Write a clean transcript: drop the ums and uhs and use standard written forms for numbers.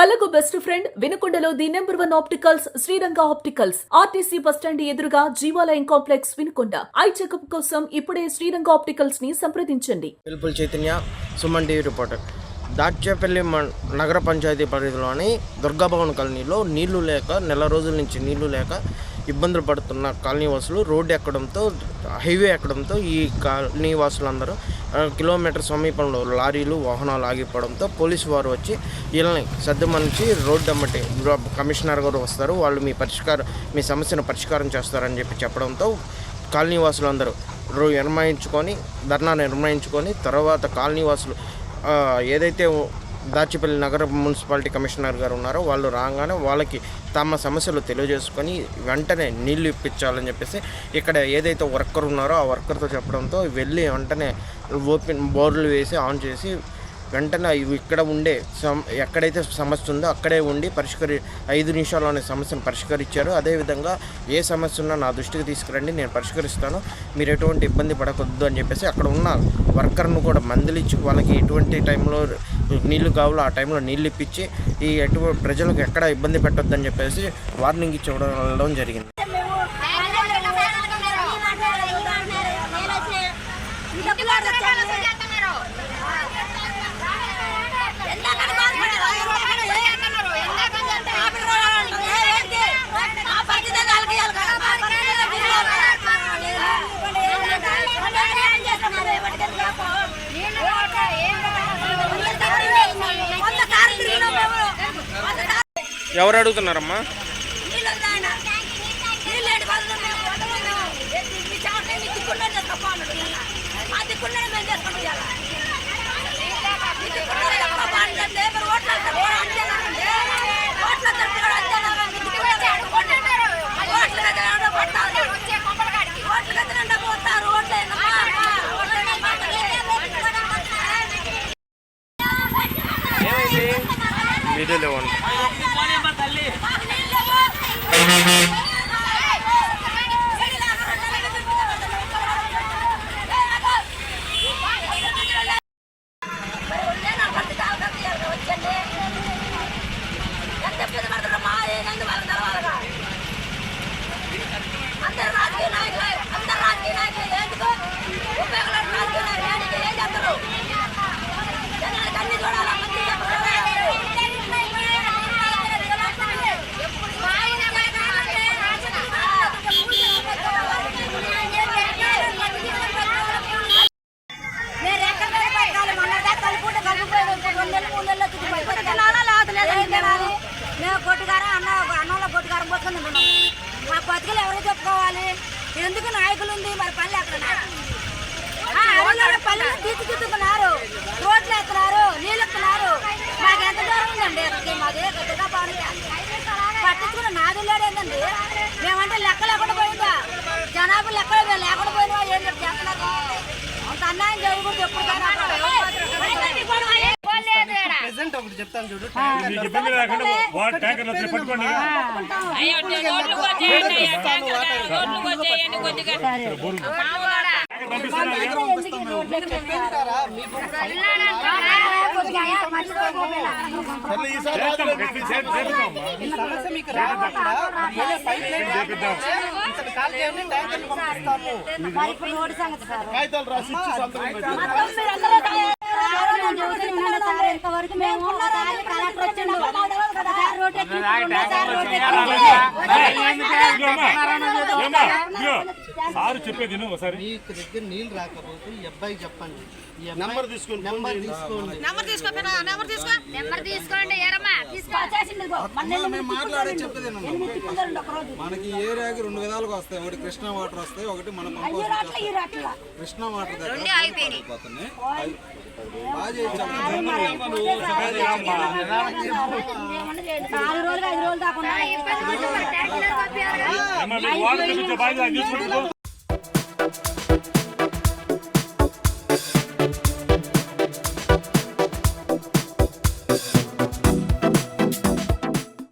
కళ్ళకు best friend వినుకొండలో the number 1 opticals Sriranga opticals RTC bus stand ఎదురుగా Jeevalayam complex Vinukonda. Eye checkup కోసం ఇప్పుడే శ్రీరంగ ఆప్టికల్స్ ని సంప్రదించండి. పిల్పుల్ చైతన్య, సుమన్ టీవీ రిపోర్టర్. దాచేపల్లి నగర పంచాయతీ పరిధిలోని దుర్గాభవన్ కాలనీలో నీళ్లు లేక నెల రోజుల నుంచి నీళ్లు లేక ఇబ్బందులు పడుతున్న కాలనీవాసులు రోడ్డు ఎక్కడంతో హైవే ఎక్కడంతో ఈ కాలనీవాసులందరూ కిలోమీటర్ సమీపంలో లారీలు వాహనాలు ఆగిపోవడంతో పోలీసు వారు వచ్చి వీళ్ళని సర్దుమనిచి రోడ్డు అమ్మటి కమిషనర్ గారు వస్తారు, వాళ్ళు మీ సమస్యను పరిష్కారం చేస్తారని చెప్పడంతో కాలనీవాసులందరూ ధర్నా నిర్ణయించుకొని తర్వాత కాలనీవాసులు ఏదైతే దాచేపల్లి నగర మున్సిపాలిటీ కమిషనర్ గారు ఉన్నారో వాళ్ళు రాగానే వాళ్ళకి తమ సమస్యలు తెలియజేసుకొని వెంటనే నీళ్లు ఇప్పించాలని చెప్పేసి ఇక్కడ ఏదైతే వర్కర్ ఉన్నారో ఆ వర్కర్తో చెప్పడంతో వెళ్ళి వెంటనే బోర్లు వేసి ఆన్ చేసి వెంటనే ఇక్కడ ఉండే ఎక్కడైతే సమస్య ఉందో అక్కడే ఉండి 5 నిమిషాల్లోనే సమస్యను పరిష్కరించారు. అదేవిధంగా ఏ సమస్య ఉన్నా నా దృష్టికి తీసుకురండి, నేను పరిష్కరిస్తాను, మీరు ఎటువంటి ఇబ్బంది పడకూడదు అని చెప్పేసి అక్కడ ఉన్న వర్కర్ను కూడా మందలించి వాళ్ళకి ఎటువంటి టైంలో నీళ్లు కావాలో ఆ టైంలో నీళ్ళు ఇప్పించి ప్రజలకు ఎక్కడ ఇబ్బంది పెట్టొద్దని చెప్పేసి వార్నింగ్ ఇచ్చడం జరిగింది. ఎవరు అడుగుతున్నారమ్మా? వీడియోలో మా బతుకులు ఎవరు చెప్పుకోవాలి? ఎందుకు నాయకులు ఉంది మరి పనులు ఎక్కడ పనులు తీర్చిదిద్దుకున్నారు, రోడ్లు ఎత్తున్నారు, నీళ్ళు ఎత్తున్నారు. మాకు ఎంత దూరం ఉందండి? మాదే పెద్దగా పట్టించుకున్న నాదుల్లాడు ఏంటండి? మేమంటే లెక్క లేకుండా పోయిందా? జనాభా లెక్క లేకుండా పోయినా ఏం చేస్తున్నారు? అంత అన్యాయం జరుగుతుంది ఎప్పుడు ఒకటి చెప్తాను చూడు. ఇంతవరకు మేము కలెక్టర్ వచ్చిండు సార్ చెప్పేది ఒకసారి. మీకు దగ్గర నీళ్ళు రాకపోతే ఈ అబ్బాయి చెప్పండి, నెంబర్ తీసుకోండి. మాట్లాడే చెప్పేది మనకి ఈ ఏరియాకి 2 విధాలుగా వస్తాయి. ఒకటి కృష్ణా వాటర్ వస్తాయి, ఒకటి మన కృష్ణా వాటర్ దగ్గర అయిపోతున్నాయి. బాగా